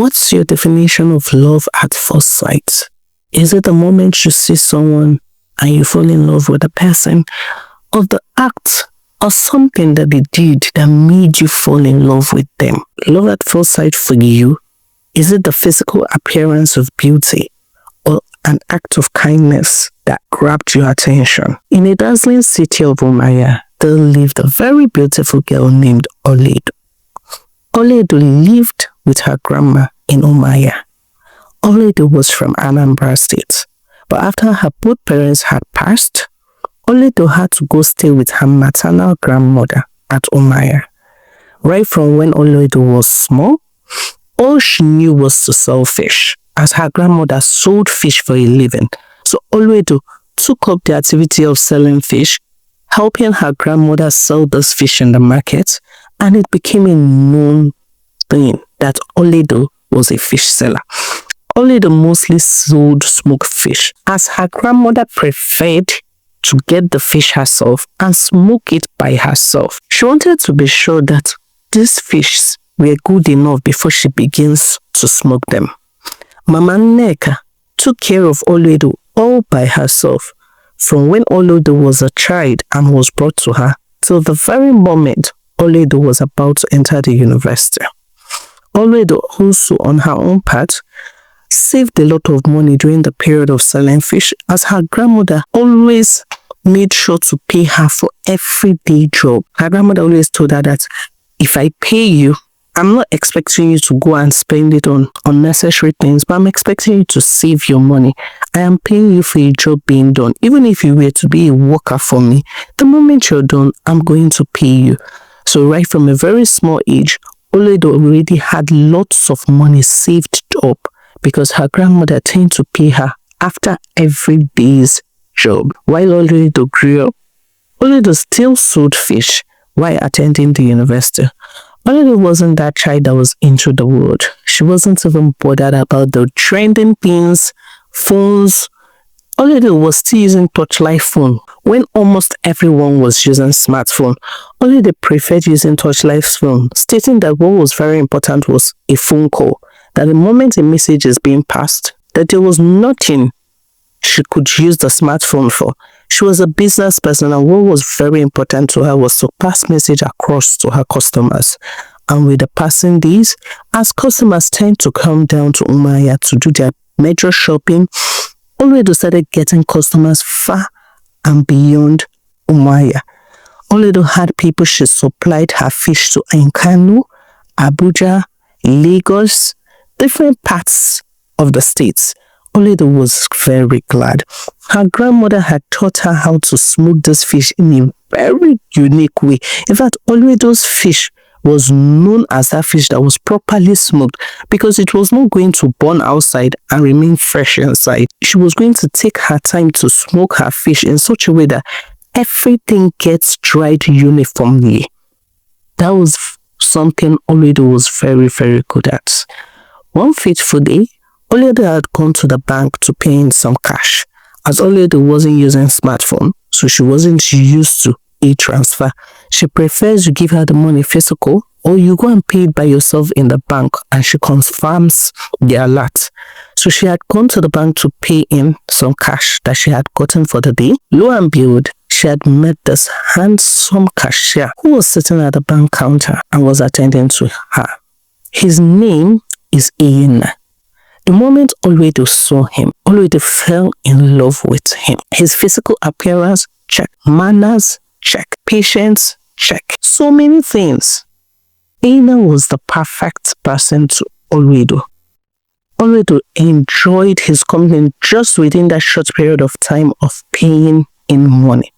What's your definition of love at first sight? Is it the moment you see someone and you fall in love with a person, or the act or something that they did that made you fall in love with them? Love at first sight for you, is it the physical appearance of beauty or an act of kindness that grabbed your attention? In a dazzling city of Umaya, there lived a very beautiful girl named OLUEDO. OLUEDO lived with her grandma in Umaya. OLUEDO was from Anambra State, but after her both parents had passed, OLUEDO had to go stay with her maternal grandmother at Umaya. Right from when OLUEDO was small, all she knew was to sell fish, as her grandmother sold fish for a living. So OLUEDO took up the activity of selling fish, helping her grandmother sell this fish in the market, and it became a known thing that OLUEDO was a fish seller. OLUEDO mostly sold smoked fish, as her grandmother preferred to get the fish herself and smoke it by herself. She wanted to be sure that these fish were good enough before she begins to smoke them. Mama Nneka took care of OLUEDO all by herself, from when OLUEDO was a child and was brought to her till the very moment OLUEDO was about to enter the university. OLUEDO also, on her own part, saved a lot of money during the period of selling fish, as her grandmother always made sure to pay her for everyday job. Her grandmother always told her that if I pay you, I'm not expecting you to go and spend it on unnecessary things, but I'm expecting you to save your money. I am paying you for a job being done. Even if you were to be a worker for me, the moment you're done, I'm going to pay you. So right from a very small age, OLUEDO already had lots of money saved up, because her grandmother tended to pay her after every day's job. While OLUEDO grew up, OLUEDO still sold fish while attending the university. OLUEDO wasn't that child that was into the world. She wasn't even bothered about the trending things, phones. OLUEDO was still using touchlight phone when almost everyone was using smartphone. OLUEDO preferred using touchlight phone, stating that what was very important was a phone call. That the moment a message is being passed, that there was nothing she could use the smartphone for. She was a business person, and what was very important to her was to pass message across to her customers. And with the passing days, as customers tend to come down to Umaya to do their major shopping, OLUEDO started getting customers far and beyond Umaya. OLUEDO had people she supplied her fish to in Kano, Abuja, Lagos, different parts of the states. OLUEDO was very glad. Her grandmother had taught her how to smoke this fish in a very unique way. In fact, OLUEDO's fish was known as that fish that was properly smoked, because it was not going to burn outside and remain fresh inside. She was going to take her time to smoke her fish in such a way that everything gets dried uniformly. That was something OLUEDO was very, very good at. One fateful day, OLUEDO had gone to the bank to pay in some cash, as OLUEDO wasn't using smartphone, so she wasn't used to e-transfer. She prefers you give her the money physical, or you go and pay it by yourself in the bank, and she confirms the alert. So she had gone to the bank to pay in some cash that she had gotten for the day. Lo and behold, she had met this handsome cashier who was sitting at the bank counter and was attending to her. His name is Iyena. The moment OLUEDO saw him, OLUEDO fell in love with him. His physical appearance, check. Manners, check. Patience, check. So many things. Iyena was the perfect person to OLUEDO. OLUEDO enjoyed his company just within that short period of time of paying in money.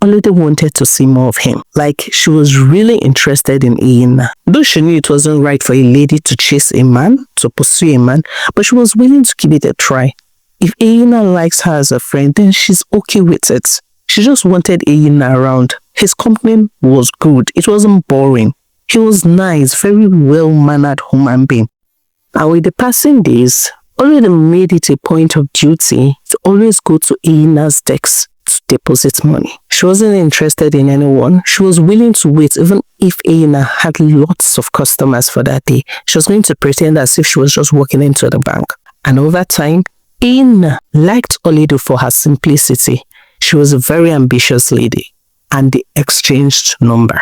OLUEDO wanted to see more of him. Like, she was really interested in Iyena. Though she knew it wasn't right for a lady to chase a man, to pursue a man, but she was willing to give it a try. If Iyena likes her as a friend, then she's okay with it. She just wanted Iyena around. His company was good. It wasn't boring. He was nice, very well-mannered human being. And with the passing days, OLUEDO made it a point of duty to always go to Iyena's desk to deposit money. She wasn't interested in anyone. She was willing to wait even if Aina had lots of customers for that day. She was going to pretend as if she was just walking into the bank. And over time, Aina liked OLUEDO for her simplicity. She was a very ambitious lady, and they exchanged number.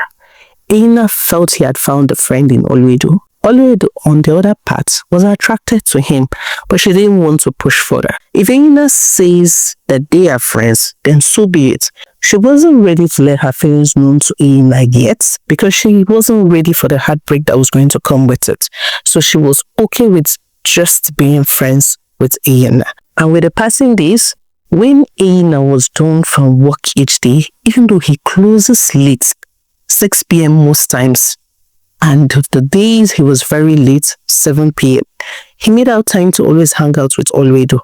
Aina felt he had found a friend in OLUEDO. OLUEDO, on the other part, was attracted to him, but she didn't want to push further. If Aina says that they are friends, then so be it. She wasn't ready to let her feelings known to Aina yet, because she wasn't ready for the heartbreak that was going to come with it. So she was okay with just being friends with Aina. And with the passing days, when Aina was done from work each day, even though he closes late, 6 p.m. most times, and the days he was very late, 7 p.m., he made out time to always hang out with OLUEDO.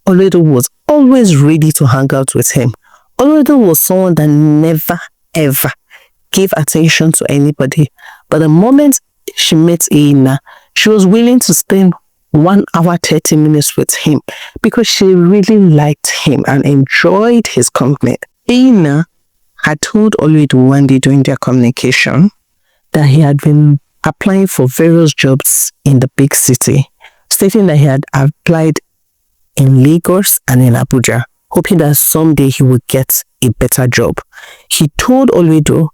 OLUEDO was always ready to hang out with him. OLUEDO was someone that never, ever gave attention to anybody. But the moment she met Aina, she was willing to spend 1 hour, 30 minutes with him because she really liked him and enjoyed his company. Aina had told OLUEDO one day during their communication that he had been applying for various jobs in the big city, stating that he had applied in Lagos and in Abuja, hoping that someday he would get a better job. He told OLUEDO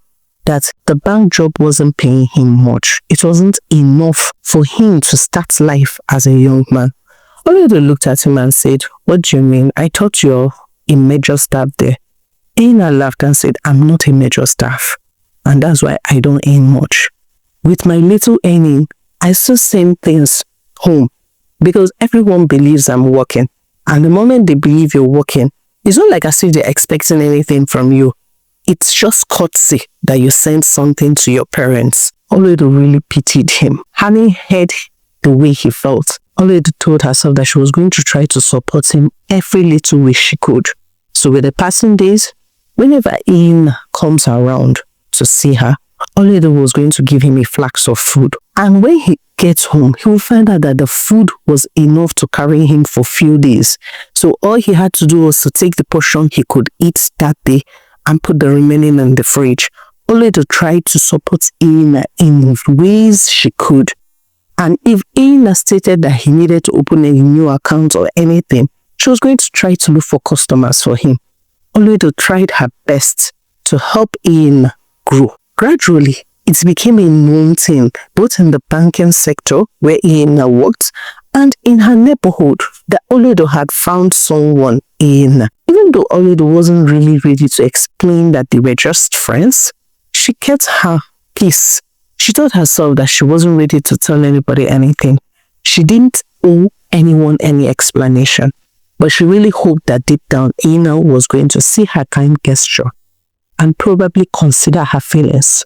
that the bank job wasn't paying him much. It wasn't enough for him to start life as a young man. OLUEDO looked at him and said, "What do you mean? I thought you're a major staff there." Aina laughed and said, "I'm not a major staff, and that's why I don't earn much. With my little earning, I still send things home because everyone believes I'm working. And the moment they believe you're working, it's not like as if they're expecting anything from you. It's just courtesy that you send something to your parents." OLUEDO really pitied him. Having heard the way he felt, OLUEDO told herself that she was going to try to support him every little way she could. So with the passing days, whenever Aina comes around to see her, OLUEDO was going to give him a flask of food. And when he gets home, he will find out that the food was enough to carry him for a few days. So all he had to do was to take the portion he could eat that day and put the remaining in the fridge. OLUEDO tried to support Aina in ways she could. And if Aina stated that he needed to open a new account or anything, she was going to try to look for customers for him. OLUEDO tried her best to help Aina grow. Gradually, it became a known thing, both in the banking sector where Aina worked and in her neighborhood, that OLUEDO had found someone, Aina. Even though OLUEDO wasn't really ready to explain that they were just friends, she kept her peace. She told herself that she wasn't ready to tell anybody anything. She didn't owe anyone any explanation, but she really hoped that deep down, Aina was going to see her kind gesture and probably consider her feelings,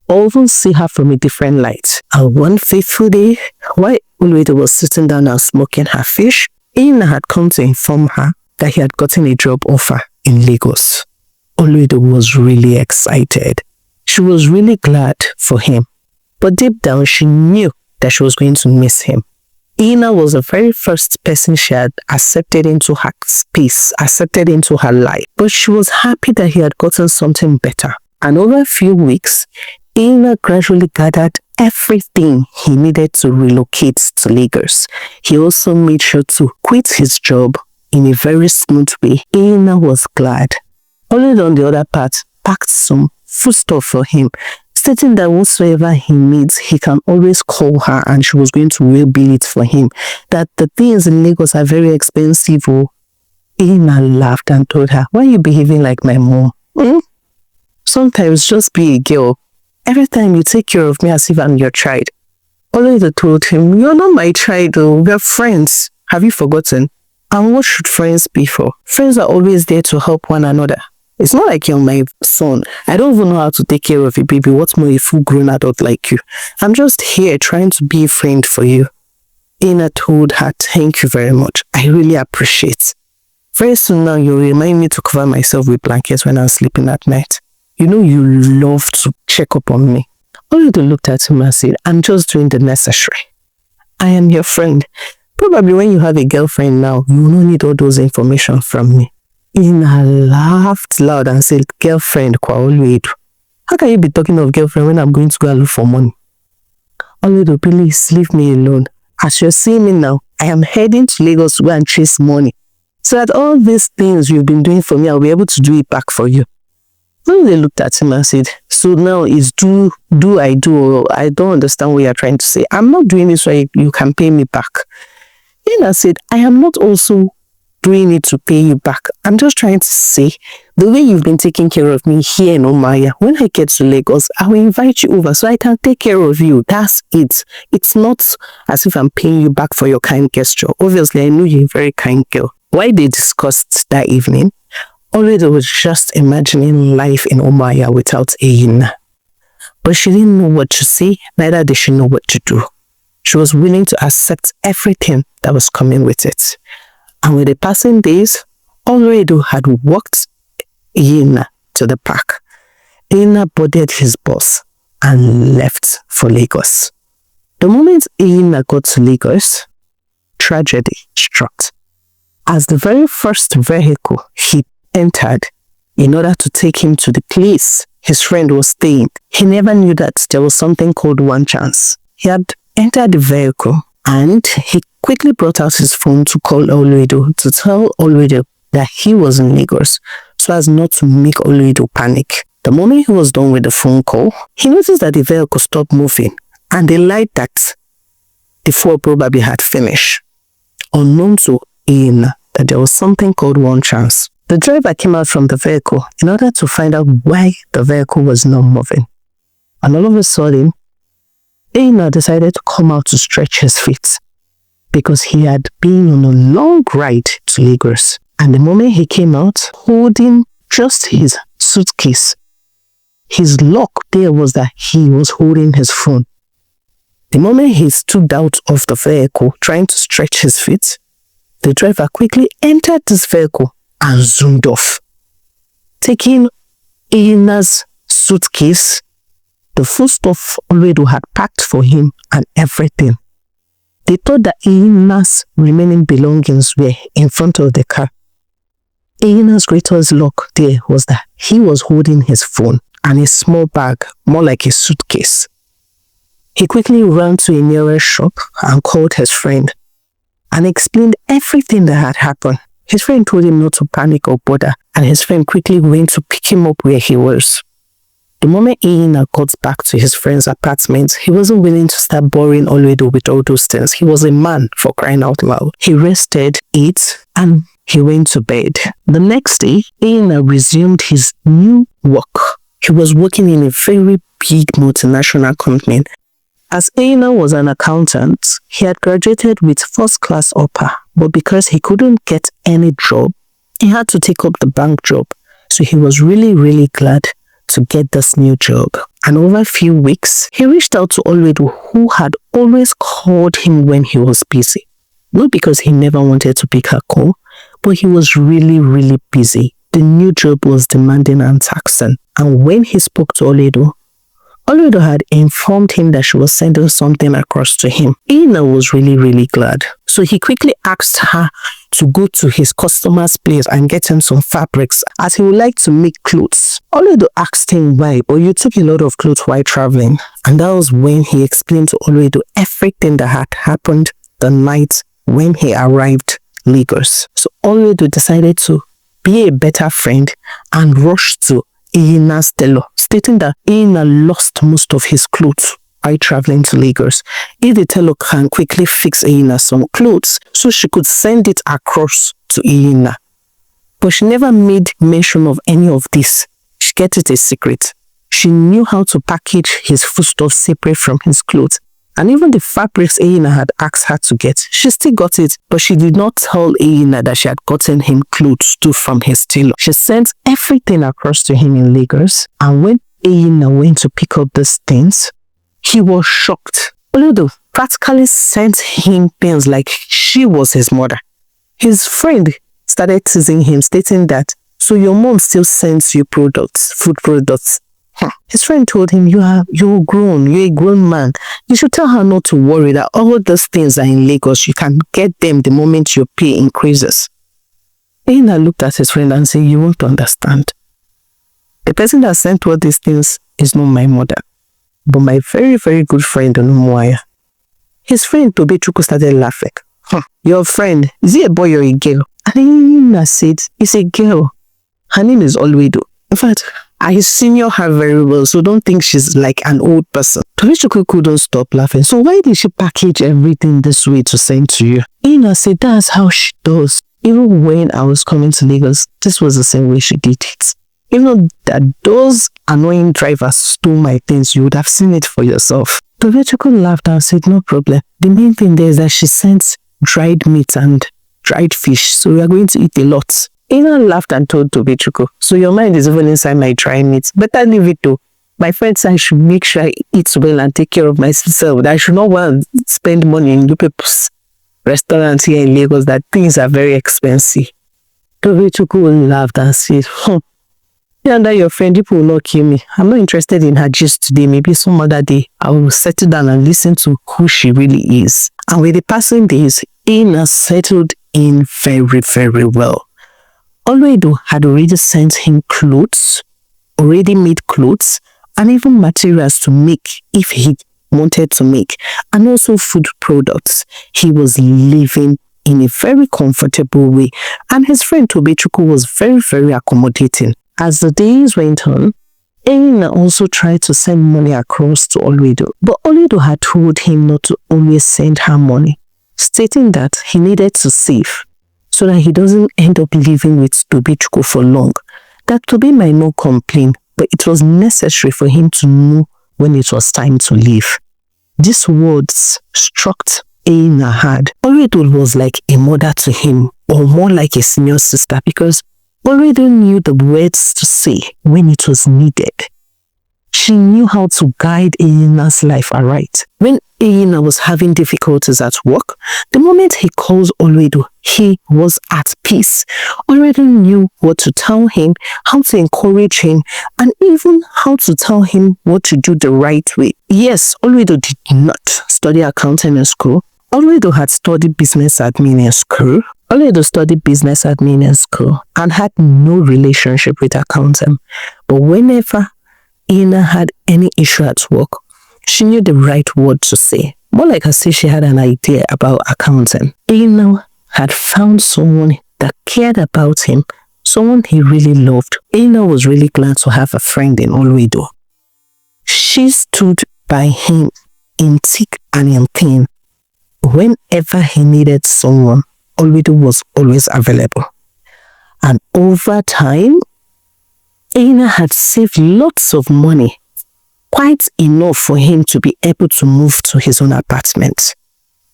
or even see her from a different light. And one fateful day, while OLUEDO was sitting down and smoking her fish, Aina had come to inform her that he had gotten a job offer in Lagos. OLUEDO was really excited. She was really glad for him, but deep down she knew that she was going to miss him. Aina was the very first person she had accepted into her space, accepted into her life. But she was happy that he had gotten something better. And over a few weeks, Aina gradually gathered everything he needed to relocate to Lagos. He also made sure to quit his job in a very smooth way. Aina was glad. OLUEDO, on the other part, packed some foodstuff for him, stating that whatsoever he needs, he can always call her and she was going to rebuild it for him. That the things in Lagos are very expensive. Oh. Aina laughed and told her, "Why are you behaving like my mom? Sometimes just be a girl. Every time you take care of me as if I'm your child." OLUEDO told him, "You're not my child, though. We're friends. Have you forgotten? And what should friends be for? Friends are always there to help one another. It's not like you're my son. I don't even know how to take care of a baby. What more a full-grown adult like you? I'm just here trying to be a friend for you." Aina told her, "Thank you very much. I really appreciate. Very soon now, you'll remind me to cover myself with blankets when I'm sleeping at night. You know you love to check up on me." OLUEDO looked at him and said, "I'm just doing the necessary. I am your friend. Probably when you have a girlfriend now, you will not need all those information from me. Ina laughed loud and said, girlfriend, kwa OLUEDO. How can you be talking of girlfriend when I'm going to go and look for money? OLUEDO, please leave me alone. As you're seeing me now, I am heading to Lagos to go and chase money. So that all these things you've been doing for me, I'll be able to do it back for you. When they looked at him and said, so now it's do I do, or I don't understand what you're trying to say. I'm not doing it so you can pay me back. Ina said, I am not also doing it to pay you back. I'm just trying to say, the way you've been taking care of me here in Omaya, when I get to Lagos, I will invite you over so I can take care of you. That's it. It's not as if I'm paying you back for your kind gesture. Obviously, I know you're a very kind girl. Why they discussed that evening, OLUEDO was just imagining life in Omaya without Ina. But she didn't know what to say, neither did she know what to do. She was willing to accept everything that was coming with it. And with the passing days, OLUEDO had walked Ina to the park. Ina boarded his bus and left for Lagos. The moment Ina got to Lagos, tragedy struck. As the very first vehicle he entered in order to take him to the place his friend was staying, he never knew that there was something called one chance. He had entered the vehicle and he quickly brought out his phone to call OLUEDO to tell OLUEDO that he was in Lagos so as not to make OLUEDO panic. The moment he was done with the phone call, he noticed that the vehicle stopped moving and the light that the fuel probably had finished. Unknown to Ina that there was something called one chance. The driver came out from the vehicle in order to find out why the vehicle was not moving. And all of a sudden, Ina decided to come out to stretch his feet because he had been on a long ride to Lagos. And the moment he came out, holding just his suitcase, his luck there was that he was holding his phone. The moment he stood out of the vehicle trying to stretch his feet, the driver quickly entered this vehicle and zoomed off, taking Ina's suitcase, the foodstuff OLUEDO had packed for him, and everything. They thought that Ina's remaining belongings were in front of the car. Ina's greatest luck there was that he was holding his phone and a small bag, more like a suitcase. He quickly ran to a nearest shop and called his friend and explained everything that had happened. His friend told him not to panic or bother, and his friend quickly went to pick him up where he was. The moment Ina got back to his friend's apartment, he wasn't willing to start boring OLUEDO with all those things. He was a man, for crying out loud. He rested, ate, and he went to bed. The next day, Ina resumed his new work. He was working in a very big multinational company. As Ina was an accountant, he had graduated with first-class upper, but because he couldn't get any job, he had to take up the bank job. So he was really glad to get this new job. And over a few weeks, he reached out to OLUEDO, who had always called him when he was busy. Not because he never wanted to pick her call, but he was really busy. The new job was demanding and taxing. And when he spoke to OLUEDO had informed him that she was sending something across to him. Ina was really glad. So he quickly asked her to go to his customer's place and get him some fabrics as he would like to make clothes. OLUEDO asked him why, but you took a lot of clothes while traveling. And that was when he explained to OLUEDO everything that had happened the night when he arrived in Lagos. So OLUEDO decided to be a better friend and rushed to Ina's tailor, stating that Ina lost most of his clothes while traveling to Lagos. If the tailor can quickly fix Ina some clothes so she could send it across to Ina. But she never made mention of any of this. She kept it a secret. She knew how to package his foodstuff separate from his clothes. And even the fabrics Ina had asked her to get, she still got it, but she did not tell Ina that she had gotten him clothes too from his tailor. She sent everything across to him in Lagos, and when Ina went to pick up these things, he was shocked. OLUEDO practically sent him things like she was his mother. His friend started teasing him, stating that, so your mom still sends you products, food products. His friend told him, you're grown, you're a grown man. You should tell her not to worry that all those things are in Lagos. You can get them the moment your pay increases. Ina looked at his friend and said, you won't understand. The person that sent all these things is not my mother, but my very, very good friend, Onumuaya. His friend, Tobechuku, started laughing. Your friend, is he a boy or a girl? And Ina said, it's a girl. Her name is OLUEDO. In fact, I senior her very well, so don't think she's like an old person. Tobechuku couldn't stop laughing. So why did she package everything this way to send to you? Ina said, that's how she does. Even when I was coming to Lagos, this was the same way she did it. Even though that those annoying drivers stole my things, you would have seen it for yourself. Tobechuku laughed and said, no problem. The main thing there is that she sent dried meat and dried fish, so we are going to eat a lot. Ina laughed and told Tobechuku, so your mind is even inside my dry meat. Better leave it though. My friend said I should make sure I eat well and take care of myself. I should not want to spend money in people's restaurants here in Lagos that things are very expensive. Tobechuku laughed and said, under your friend, people will not kill me. I'm not interested in her gist today. Maybe some other day I will settle down and listen to who she really is. And with the passing days, Ina settled in very, very well. OLUEDO had already sent him clothes, already made clothes, and even materials to make if he wanted to make, and also food products. He was living in a very comfortable way, and his friend Tobechuku was very, very accommodating. As the days went on, Ina also tried to send money across to OLUEDO, but OLUEDO had told him not to always send her money, stating that he needed to save so that he doesn't end up living with Tobechuku for long. That Tobe might not complain, but it was necessary for him to know when it was time to leave. These words struck Ina hard. OLUEDO was like a mother to him, or more like a senior sister, because OLUEDO knew the words to say when it was needed. She knew how to guide Ina's life aright. When Ina was having difficulties at work, the moment he calls OLUEDO, he was at peace. OLUEDO knew what to tell him, how to encourage him, and even how to tell him what to do the right way. Yes, OLUEDO did not study accounting in school. OLUEDO had studied business admin in school. OLUEDO studied business admin in school and had no relationship with accounting. But whenever Ina had any issue at work, she knew the right word to say. More like as if she had an idea about accounting. Ina had found someone that cared about him, someone he really loved. Ina was really glad to have a friend in OLUEDO. She stood by him in thick and in thin. Whenever he needed someone, OLUEDO was always available. And over time, Ina had saved lots of money, quite enough for him to be able to move to his own apartment.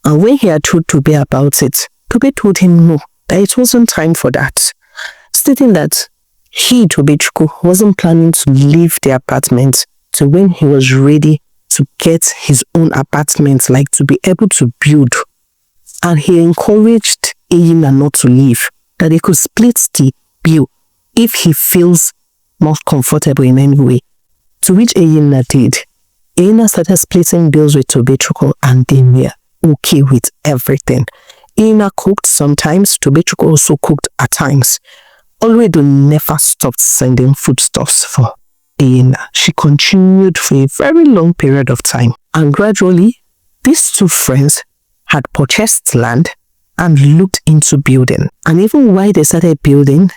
And when he had told Tobe about it, Tobe told him no, that it wasn't time for that, stating that he, Tobechuku, wasn't planning to leave the apartment till when he was ready to get his own apartment, like to be able to build. And he encouraged Ina not to leave, that they could split the bill if he feels not comfortable in any way. To which Ina did. Ina started splitting bills with Tobechuku and they were okay with everything. Ina cooked sometimes, Tobechuku also cooked at times. OLUEDO never stopped sending foodstuffs for Ina. She continued for a very long period of time. And gradually, these two friends had purchased land and looked into building. And even while they started building,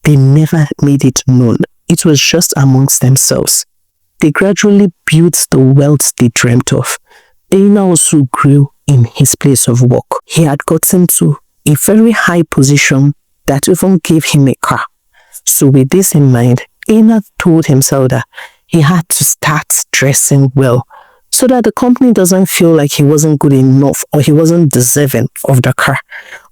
they never made it known. It was just amongst themselves. They gradually built the wealth they dreamt of. Ina also grew in his place of work. He had gotten to a very high position that even gave him a car. So with this in mind, Ina told himself that he had to start dressing well so that the company doesn't feel like he wasn't good enough or he wasn't deserving of the car.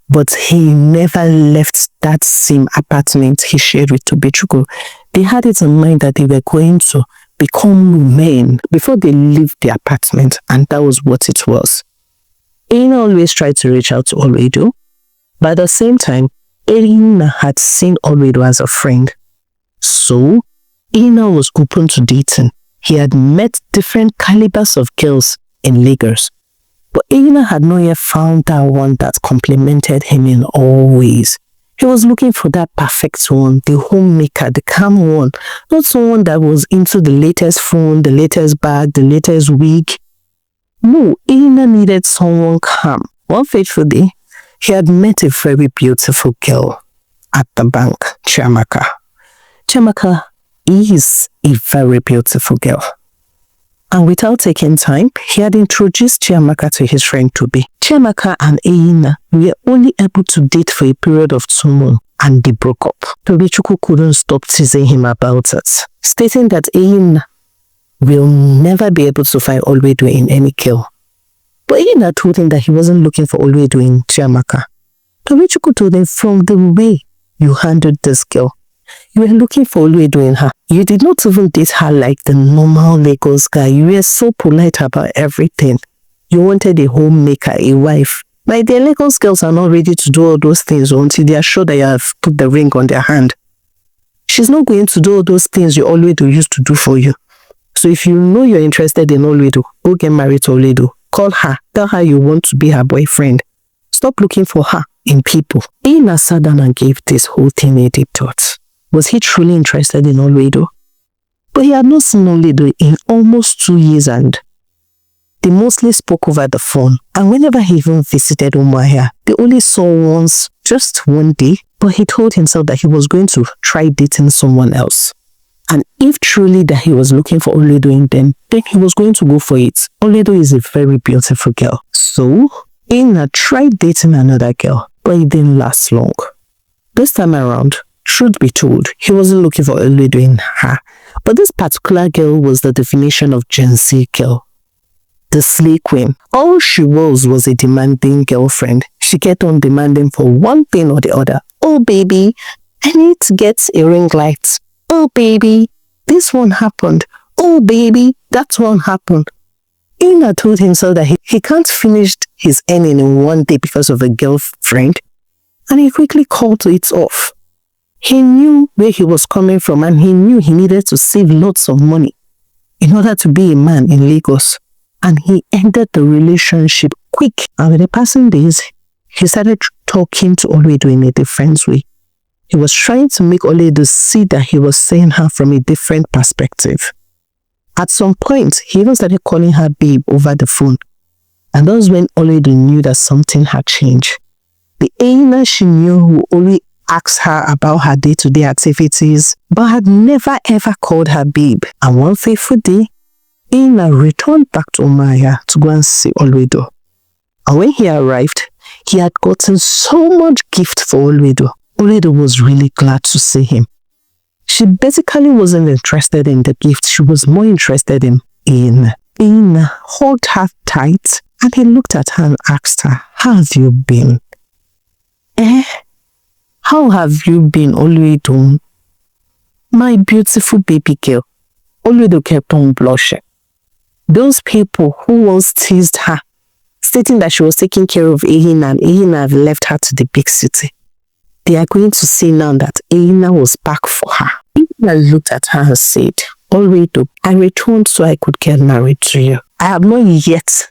But he never left that same apartment he shared with Tobechuku. They had it in mind that they were going to become men before they leave the apartment, and that was what it was. Ina always tried to reach out to OLUEDO, but at the same time, Ina had seen OLUEDO as a friend. So, Ina was open to dating. He had met different calibers of girls in Lagos, but Ina had not yet found that one that complimented him in all ways. He was looking for that perfect one, the homemaker, the calm one, not someone that was into the latest phone, the latest bag, the latest wig. No, Ehina needed someone calm. One fateful day, he had met a very beautiful girl at the bank, Chiamaka. Chiamaka is a very beautiful girl. And without taking time, he had introduced Chiamaka to his friend Toby. Chiamaka and Ehina were only able to date for a period of 2 months and they broke up. Tobichukwu couldn't stop teasing him about it, stating that Ehina will never be able to find OLUEDO in any girl. But Ehina told him that he wasn't looking for OLUEDO in Chiamaka. Tobichukwu told him, from the way you handled this girl, you were looking for OLUEDO in her. You did not even date her like the normal Lagos guy. You were so polite about everything. You wanted a homemaker, a wife. Like the Lagos girls are not ready to do all those things until they are sure that you have put the ring on their hand. She's not going to do all those things you OLUEDO used to do for you. So if you know you're interested in OLUEDO, go get married to OLUEDO. Call her. Tell her you want to be her boyfriend. Stop looking for her in people. Ehina sat down and gave this whole thing a deep thought. Was he truly interested in OLUEDO? But he had not seen OLUEDO in almost 2 years and they mostly spoke over the phone. And whenever he even visited Umuahia, they only saw once, just one day. But he told himself that he was going to try dating someone else. And if truly that he was looking for OLUEDO in them, then he was going to go for it. OLUEDO is a very beautiful girl. So, Ehina tried dating another girl, but it didn't last long. This time around, truth be told, he wasn't looking for OLUEDO in her. But this particular girl was the definition of Gen Z girl. The slay queen. All she was a demanding girlfriend. She kept on demanding for one thing or the other. Oh baby, I need to get a ring light. Oh baby, this one happened. Oh baby, that one happened. Ehina told himself that he can't finish his earning in one day because of a girlfriend. And he quickly called it off. He knew where he was coming from and he knew he needed to save lots of money in order to be a man in Lagos. And he ended the relationship quick. And with the passing days, he started talking to OLUEDO in a different way. He was trying to make OLUEDO see that he was seeing her from a different perspective. At some point, he even started calling her babe over the phone. And that was when OLUEDO knew that something had changed. The Ehina she knew who only asked her about her day-to-day activities, but had never ever called her babe. And one fateful day, Ehina returned back to Umuahia to go and see OLUEDO. And when he arrived, he had gotten so much gift for OLUEDO. OLUEDO was really glad to see him. She basically wasn't interested in the gift. She was more interested in Ehina. Ehina hugged her tight and he looked at her and asked her, how have you been? How have you been, OLUEDO? My beautiful baby girl. OLUEDO kept on blushing. Those people who once teased her, stating that she was taking care of Ehina and Ehina had left her to the big city, they are going to see now that Ehina was back for her. Ehina looked at her and said, OLUEDO, I returned so I could get married to you. I have not yet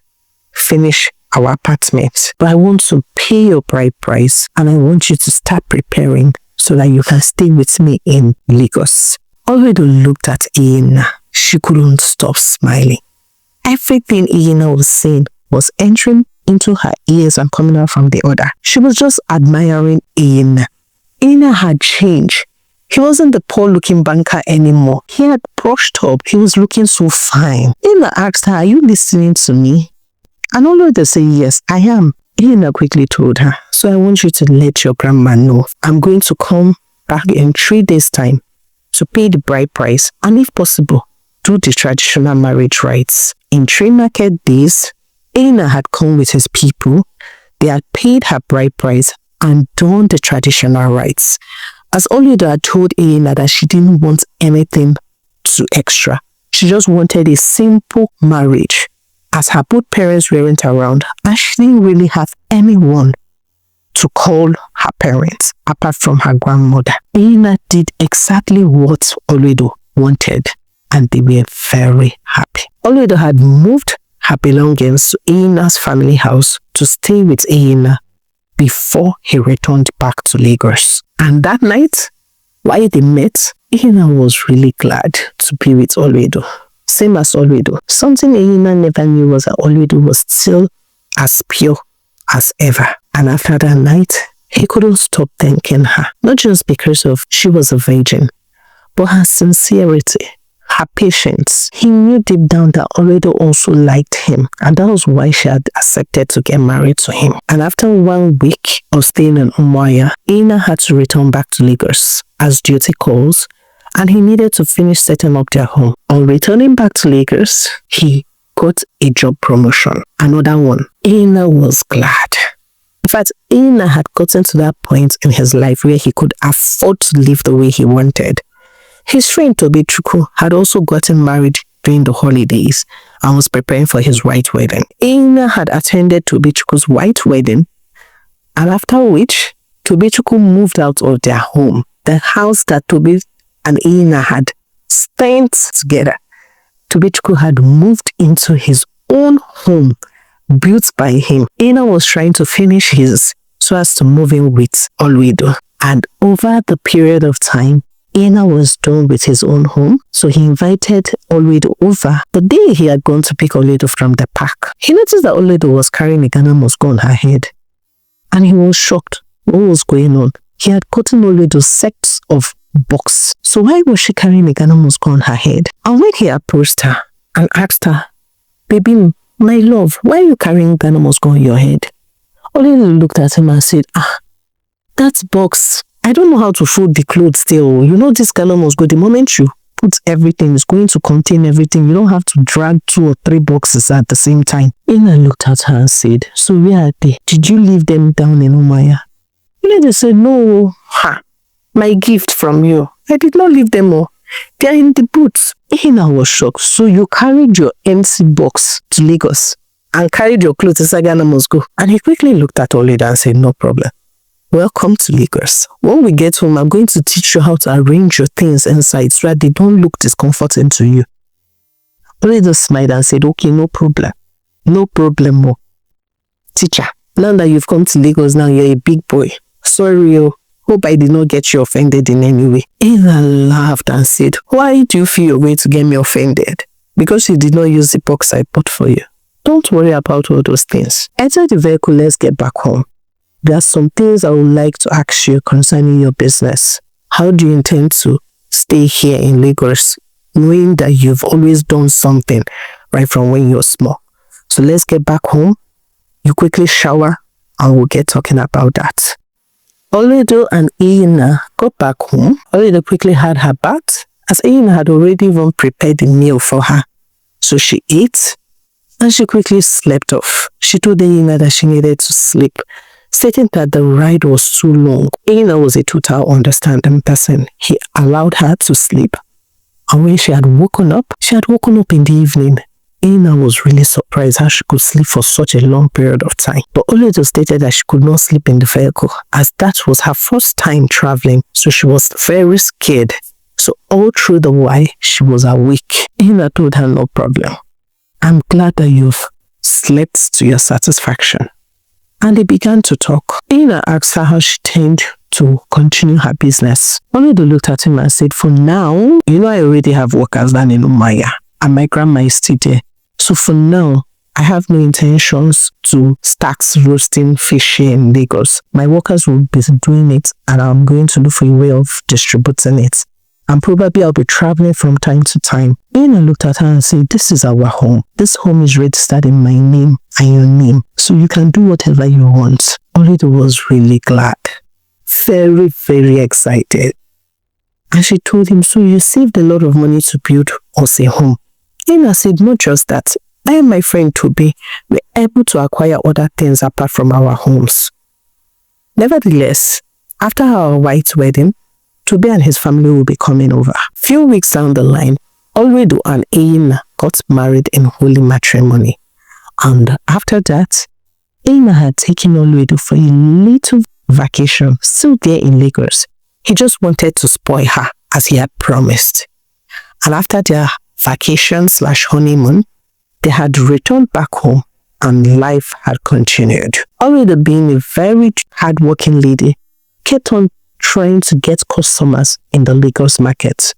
finished our apartment, but I want to pay your bride price and I want you to start preparing so that you can stay with me in Lagos. OLUEDO looked at Ehina. She couldn't stop smiling. Everything Ehina was saying was entering into her ears and coming out from the other. She was just admiring Ehina. Ehina had changed. He wasn't the poor-looking banker anymore. He had brushed up. He was looking so fine. Ehina asked her, are you listening to me? And OLUEDO said, yes, I am. Ehina quickly told her, so I want you to let your grandma know. I'm going to come back in 3 days' time to pay the bride price and if possible, do the traditional marriage rites. In 3 market days, Ehina had come with his people. They had paid her bride price and done the traditional rites. As OLUEDO had told Ehina that she didn't want anything too extra. She just wanted a simple marriage. As her both parents weren't around and she didn't really have anyone to call her parents apart from her grandmother. Ehina did exactly what OLUEDO wanted and they were very happy. OLUEDO had moved her belongings to Ehina's family house to stay with Ehina before he returned back to Lagos. And that night, while they met, Ina was really glad to be with OLUEDO. Same as OLUEDO. Something Ina never knew was that OLUEDO was still as pure as ever. And after that night, he couldn't stop thanking her. Not just because of she was a virgin, but her sincerity, her patience. He knew deep down that OLUEDO also liked him, and that was why she had accepted to get married to him. And after 1 week of staying in Umuahia, Ina had to return back to Lagos as duty calls, and he needed to finish setting up their home. On returning back to Lagos, he got a job promotion, another one. Ina was glad. In fact, Ina had gotten to that point in his life where he could afford to live the way he wanted. His friend Tobechukwu had also gotten married during the holidays and was preparing for his white wedding. Ina had attended Tobechukwu's white wedding, and after which, Tobechukwu moved out of their home, the house that Tobe and Ina had spent together. Tobechukwu had moved into his own home, built by him. Ina was trying to finish his so as to move in with OLUEDO. And over the period of time, Ina was done with his own home, so he invited OLUEDO over. The day he had gone to pick OLUEDO from the park, he noticed that OLUEDO was carrying a Ghana mosque on her head. And he was shocked. What was going on? He had gotten OLUEDO sets of box. So why was she carrying a Ghana mosque on her head? And when he approached her and asked her, "Baby, my love, why are you carrying Ghana mosque on your head?" OLUEDO looked at him and said, "That box, I don't know how to fold the clothes still. You know this Ghana mosque, the moment you put everything, it's going to contain everything. You don't have to drag 2 or 3 boxes at the same time." Ina looked at her and said, "So where are they? Did you leave them down in Umuahia?" OLUEDO said, "No, my gift from you. I did not leave them all. They are in the boots." Ina was shocked. "So you carried your empty box to Lagos and carried your clothes inside Ghana mosque?" And he quickly looked at OLUEDO and said, "No problem. Welcome to Lagos. When we get home, I'm going to teach you how to arrange your things inside so that they don't look discomforting to you." OLUEDO smiled and said, "Okay, no problem. No problem, more. Teacher, now that you've come to Lagos, now you're a big boy. Sorry, hope I did not get you offended in any way." Ina laughed and said, "Why do you feel you're going to get me offended? Because you did not use the box I bought for you. Don't worry about all those things. Enter the vehicle, let's get back home. There are some things I would like to ask you concerning your business. How do you intend to stay here in Lagos, knowing that you've always done something right from when you're small? So let's get back home. You quickly shower and we'll get talking about that." OLUEDO and Ina got back home. OLUEDO quickly had her bath, as Ina had already even prepared the meal for her. So she ate and she quickly slept off. She told Ina that she needed to sleep, stating that the ride was too long. Ina was a total understanding person. He allowed her to sleep. And when she had woken up in the evening. Ina was really surprised how she could sleep for such a long period of time. But OLUEDO stated that she could not sleep in the vehicle, as that was her first time traveling, so she was very scared. So all through the while, she was awake. Ina told her, "No problem. I'm glad that you've slept to your satisfaction." And they began to talk. Ina asked her how she intended to continue her business. OLUEDO looked at him and said, "For now, I already have workers down in Umuahia, and my grandma is still there. So for now, I have no intentions to start roasting fish here in Lagos. My workers will be doing it, and I'm going to look for a way of distributing it. And probably I'll be traveling from time to time." Ina looked at her and said, "This is our home. This home is registered in my name and your name, so you can do whatever you want." OLUEDO was really glad, very, very excited. And she told him, "So you saved a lot of money to build us a home?" Ina said, "Not just that. I and my friend Tobe were able to acquire other things apart from our homes." Nevertheless, after our white wedding, Tobe and his family will be coming over. Few weeks down the line, OLUEDO and Ina got married in holy matrimony. And after that, Ina had taken OLUEDO for a little vacation, still there in Lagos. He just wanted to spoil her as he had promised. And after their vacation/honeymoon, they had returned back home and life had continued. OLUEDO, being a very hardworking lady, kept on trying to get customers in the Lagos market.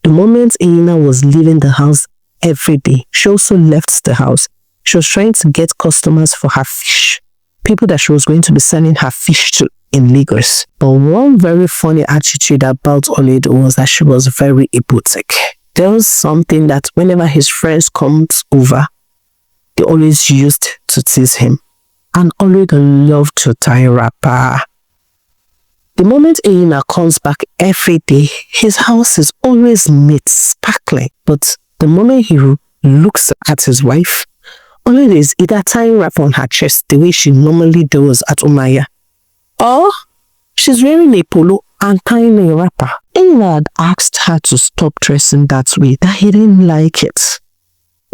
The moment Iyina was leaving the house every day, she also left the house. She was trying to get customers for her fish, people that she was going to be selling her fish to in Lagos. But one very funny attitude about OLUEDO was that she was very egotic. There was something that whenever his friends comes over, they always used to tease him. And OLUEDO loved to tie wrapper. The moment Iyina comes back every day, his house is always neat, sparkling. But the moment he looks at his wife, OLUEDO is either tying wrapper on her chest the way she normally does at Umaya, or she's wearing a polo and tying a wrapper. Iyina had asked her to stop dressing that way, that he didn't like it.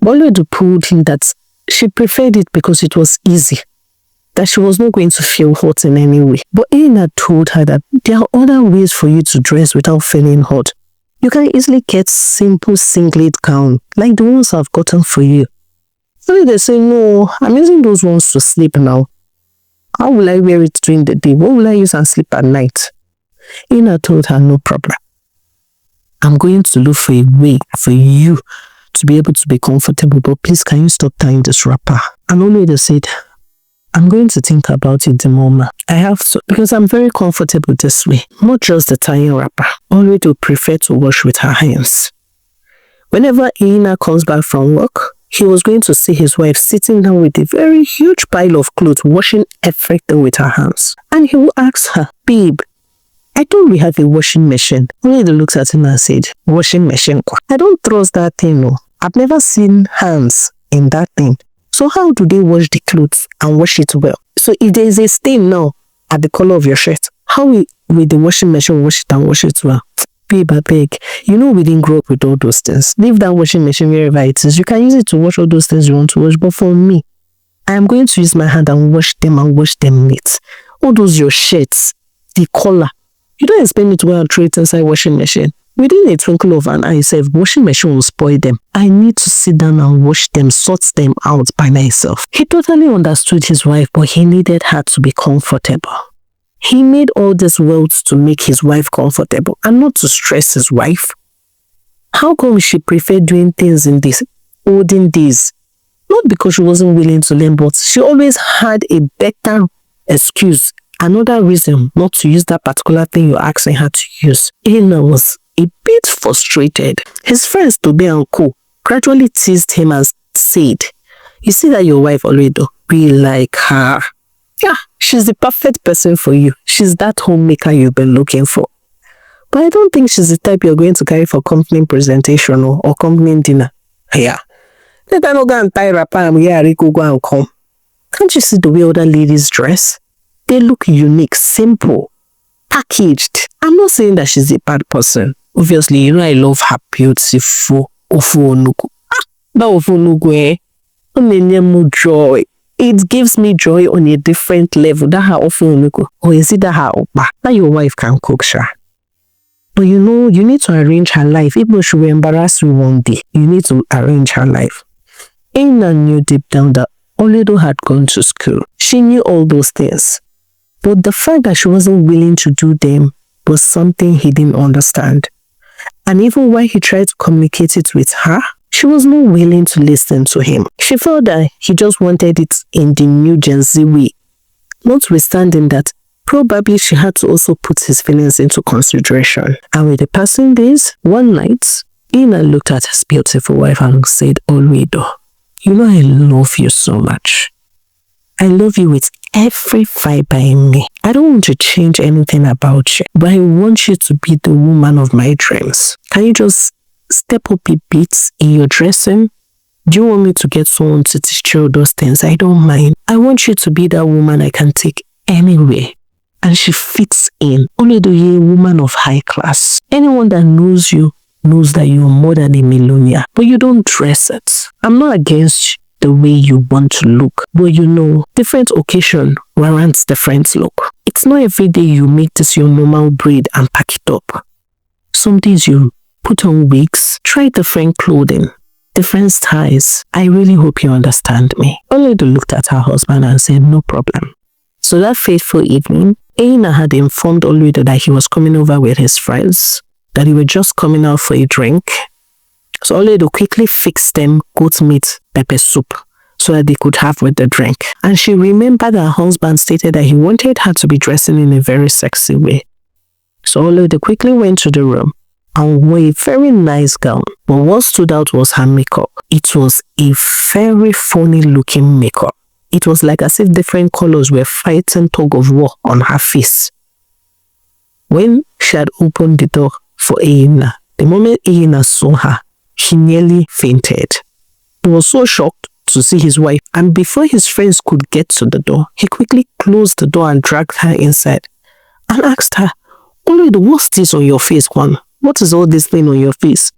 OLUEDO told him that she preferred it because it was easy, that she was not going to feel hot in any way. But Iyina told her that there are other ways for you to dress without feeling hot. You can easily get simple singlet gown, like the ones I've gotten for you. So they say, no, I'm using those ones to sleep now. How will I wear it during the day? What will I use and sleep at night? Iyina told her, no problem. I'm going to look for a way for you to be able to be comfortable, but please, can you stop tying this wrapper? And OLUEDO said, I'm going to think about it the moment. I have to, because I'm very comfortable this way. Not just the tying wrapper. OLUEDO prefer to wash with her hands. Whenever Iyina comes back from work, he was going to see his wife sitting down with a very huge pile of clothes, washing everything with her hands. And he will ask her, babe, I thought we have a washing machine. OLUEDO looks at him and said, washing machine? I don't trust that thing, no. I've never seen hands in that thing. So how do they wash the clothes and wash it well? So if there is a stain now at the color of your shirt, how will the washing machine wash it and wash it well? Babe, I beg. You know we didn't grow up with all those things. Leave that washing machine wherever it is. You can use it to wash all those things you want to wash. But for me, I am going to use my hand and wash them neat. All those your shirts, the color. You don't expect me to go and throw it inside washing machine. Within a twinkle of an eye, said washing machine will spoil them. I need to sit down and wash them, sort them out by myself. He totally understood his wife, but he needed her to be comfortable. He made all this wealth to make his wife comfortable and not to stress his wife. How come she preferred doing things in these olden days? Not because she wasn't willing to learn, but she always had a better excuse, another reason not to use that particular thing you're asking her to use. Iyina was a bit frustrated. His friends, Toby and Co, gradually teased him and said, you see that your wife OLUEDO, we like her. Yeah, she's the perfect person for you. She's that homemaker you've been looking for. But I don't think she's the type you're going to carry for company presentation or company dinner. Yeah. Let her not go and tie wrapper and Rico go and come. Can't you see the way other ladies dress? They look unique, simple, packaged. I'm not saying that she's a bad person. Obviously, you know I love her beautiful Ofu Onuku. That Ofu Onuku, joy. It gives me joy on a different level. That her Ofu Onuku. Or is it that her Opa? That your wife can cook, sure. But you know, you need to arrange her life. Even if she will embarrass you one day, you need to arrange her life. Iyina knew deep down that OLUEDO had gone to school. She knew all those things. But the fact that she wasn't willing to do them was something he didn't understand. And even when he tried to communicate it with her, she was not willing to listen to him. She felt that he just wanted it in the new Gen Z way. Notwithstanding that, probably she had to also put his feelings into consideration. And with the passing days, one night, Iyina looked at his beautiful wife and said, OLUEDO, you know I love you so much. I love you with every fiber in me. I don't want to change anything about you, but I want you to be the woman of my dreams. Can you just step up a bit in your dressing? Do you want me to get someone to teach you those things? I don't mind. I want you to be that woman I can take anywhere. And she fits in. OLUEDO, you're a woman of high class. Anyone that knows you knows that you're more than a millionaire, but you don't dress it. I'm not against the way you want to look, but you know, different occasion warrants different look. It's not every day you make this your normal braid and pack it up. Some days you put on wigs, try different clothing. different styles. I really hope you understand me. OLUEDO looked at her husband and said, no problem. So that fateful evening, Aina had informed OLUEDO that he was coming over with his friends, that he was just coming out for a drink. So OLUEDO quickly fixed them goat meat pepper soup so that they could have with the drink. And she remembered that her husband stated that he wanted her to be dressing in a very sexy way. So OLUEDO quickly went to the room and wore a very nice gown. But what stood out was her makeup. It was a very funny looking makeup. It was like as if different colors were fighting tug of war on her face. When she had opened the door for Aina, the moment Aina saw her, he nearly fainted. He was so shocked to see his wife, and before his friends could get to the door, he quickly closed the door and dragged her inside and asked her, OLUEDO, what's this on your face, Juan? What is all this thing on your face?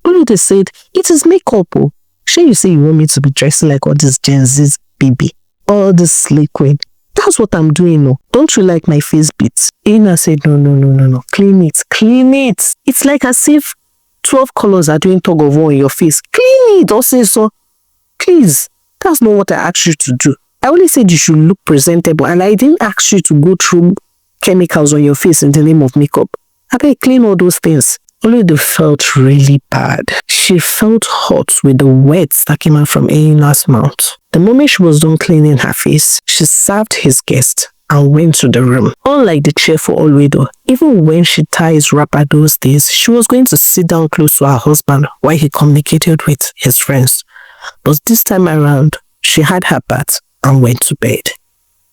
OLUEDO said, it is makeup. Oh. Sure, you say you want me to be dressing like all this Gen Z's baby, all this slay queen. That's what I'm doing. No. Don't you like my face beats? Aina said, no. Clean it. It's like as if 12 colors are doing tug of war in your face. Clean it. Don't say so. Please. That's not what I asked you to do. I only said you should look presentable, and I didn't ask you to go through chemicals on your face in the name of makeup. I better clean all those things. OLUEDO felt really bad. She felt hot with the words that came out from Aina's mouth. The moment she was done cleaning her face, she served his guest and went to the room. Unlike the cheerful OLUEDO, even when she ties wrapper those days, she was going to sit down close to her husband while he communicated with his friends. But this time around, she had her bath and went to bed.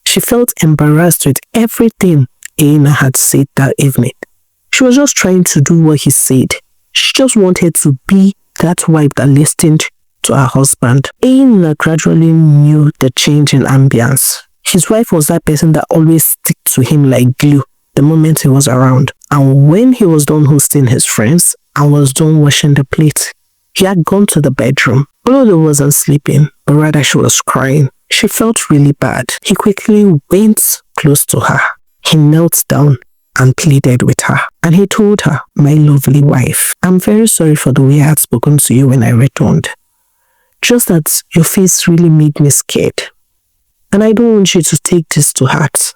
She felt embarrassed with everything Aina had said that evening. She was just trying to do what he said. She just wanted to be that wife that listened to her husband. Aina gradually knew the change in ambience. His wife was that person that always stick to him like glue the moment he was around. And when he was done hosting his friends and was done washing the plate, he had gone to the bedroom. OLUEDO wasn't sleeping, but rather she was crying. She felt really bad. He quickly went close to her. He knelt down and pleaded with her. And he told her, my lovely wife, I'm very sorry for the way I had spoken to you when I returned. Just that your face really made me scared. And I don't want you to take this to heart.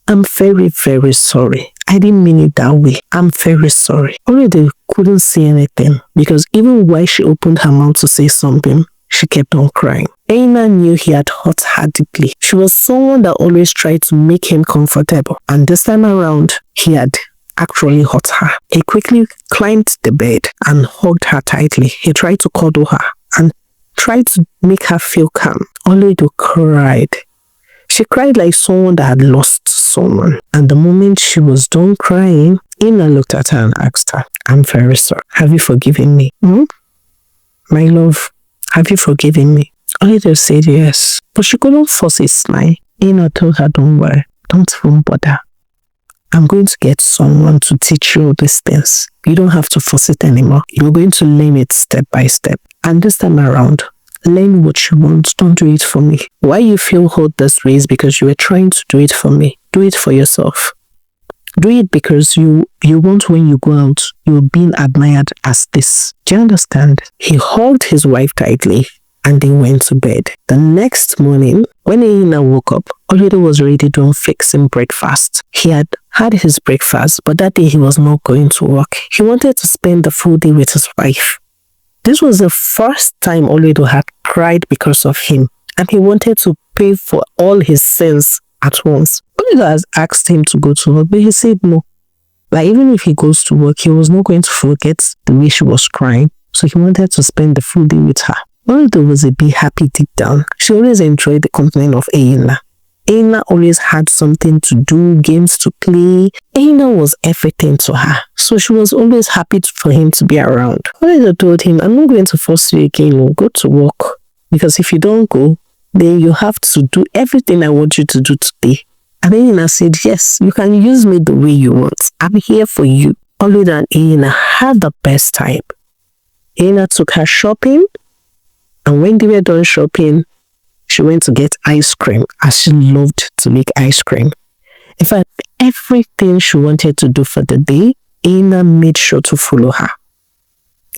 I'm very, very sorry. I didn't mean it that way. I'm very sorry. OLUEDO couldn't say anything because even while she opened her mouth to say something, she kept on crying. Aina knew he had hurt her deeply. She was someone that always tried to make him comfortable. And this time around, he had actually hurt her. He quickly climbed the bed and hugged her tightly. He tried to cuddle her and tried to make her feel calm. OLUEDO cried. She cried like someone that had lost someone. And the moment she was done crying, Aina looked at her and asked her, I'm very sorry. Have you forgiven me? My love, have you forgiven me? OLUEDO said yes, but she couldn't force a smile. Aina told her, don't worry, don't even bother. I'm going to get someone to teach you all these things. You don't have to force it anymore. You're going to learn it step by step. And this time around, learn what you want. Don't do it for me. Why you feel hurt this way is because you were trying to do it for me. Do it for yourself. Do it because you want when you go out, you're being admired as this. Do you understand? He hugged his wife tightly and they went to bed. The next morning, when Aina woke up, OLUEDO was already done fixing breakfast. He had had his breakfast, but that day he was not going to work. He wanted to spend the full day with his wife. This was the first time OLUEDO had cried because of him, and he wanted to pay for all his sins at once. OLUEDO has asked him to go to work, but he said no. Like even if he goes to work, he was not going to forget the way she was crying, so he wanted to spend the full day with her. OLUEDO was a bit happy deep down. She always enjoyed the company of Aina. Aina always had something to do, games to play. Aina was everything to her. So she was always happy for him to be around. OLUEDO told him, I'm not going to force you again. Go to work. Because if you don't go, then you have to do everything I want you to do today. And Aina said, yes, you can use me the way you want. I'm here for you. OLUEDO and Aina had the best time. Aina took her shopping. And when they were done shopping, she went to get ice cream, as she loved to make ice cream. In fact, everything she wanted to do for the day, Aina made sure to follow her.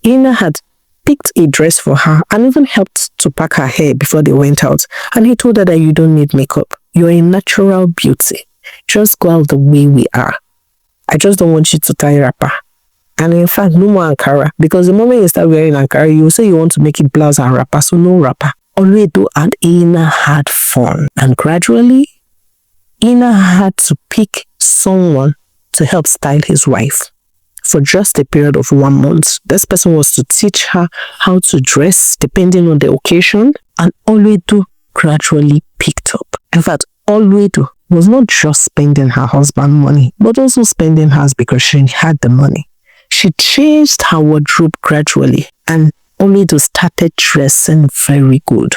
Aina had picked a dress for her and even helped to pack her hair before they went out. And he told her that you don't need makeup. You're a natural beauty. Just go out the way we are. I just don't want you to tie wrapper. And in fact, no more Ankara. Because the moment you start wearing Ankara, you say you want to make it blouse and wrapper. So no wrapper. OLUEDO and Ina had fun. And gradually, Ina had to pick someone to help style his wife. For just a period of 1 month. This person was to teach her how to dress depending on the occasion, and OLUEDO gradually picked up. In fact, OLUEDO was not just spending her husband's money, but also spending hers because she had the money. She changed her wardrobe gradually, and OLUEDO started dressing very good.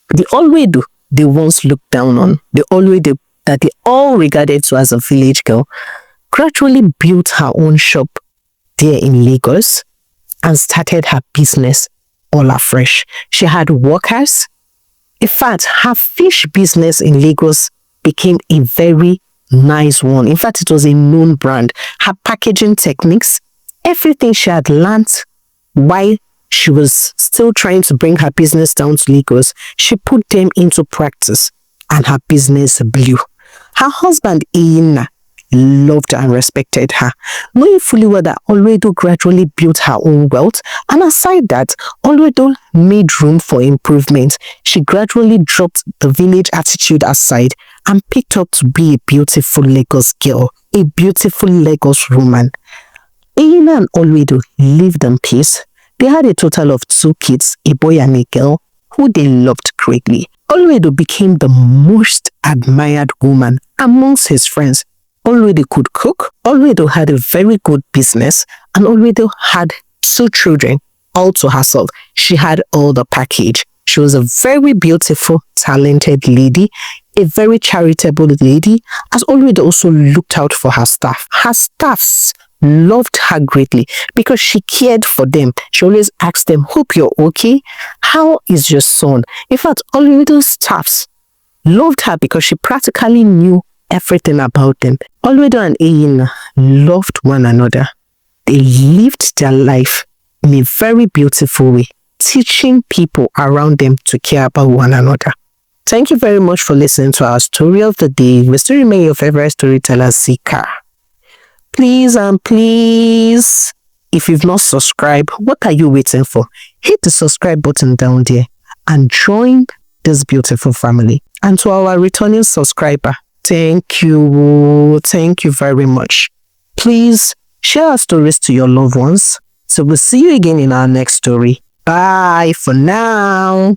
The OLUEDO they once looked down on, the OLUEDO that they all regarded to as a village girl, gradually built her own shop there in Lagos and started her business all afresh. She had workers. In fact, her fish business in Lagos became a very nice one. In fact, it was a known brand. Her packaging techniques, everything she had learnt while she was still trying to bring her business down to Lagos, she put them into practice and her business blew. Her husband, Ina, loved and respected her, knowing fully well that OLUEDO gradually built her own wealth, and aside that, OLUEDO made room for improvement. She gradually dropped the village attitude aside and picked up to be a beautiful Lagos girl, a beautiful Lagos woman. Ina and OLUEDO lived in peace. They had a total of 2 kids, a boy and a girl, who they loved greatly. OLUEDO became the most admired woman amongst his friends. OLUEDO could cook, OLUEDO had a very good business, and OLUEDO had 2 children all to herself. She had all the package. She was a very beautiful, talented lady, a very charitable lady, as OLUEDO also looked out for her staff. Her staffs loved her greatly because she cared for them. She always asked them, hope you're okay. How is your son? In fact, OLUEDO's staffs loved her because she practically knew everything about them. OLUEDO and Ina loved one another. They lived their life in a very beautiful way, teaching people around them to care about one another. Thank you very much for listening to our story of the day. We still remain your favorite storyteller, Zika. Please and please, if you've not subscribed, what are you waiting for? Hit the subscribe button down there and join this beautiful family. And to our returning subscriber, thank you very much. Please share our stories to your loved ones. So we'll see you again in our next story. Bye for now.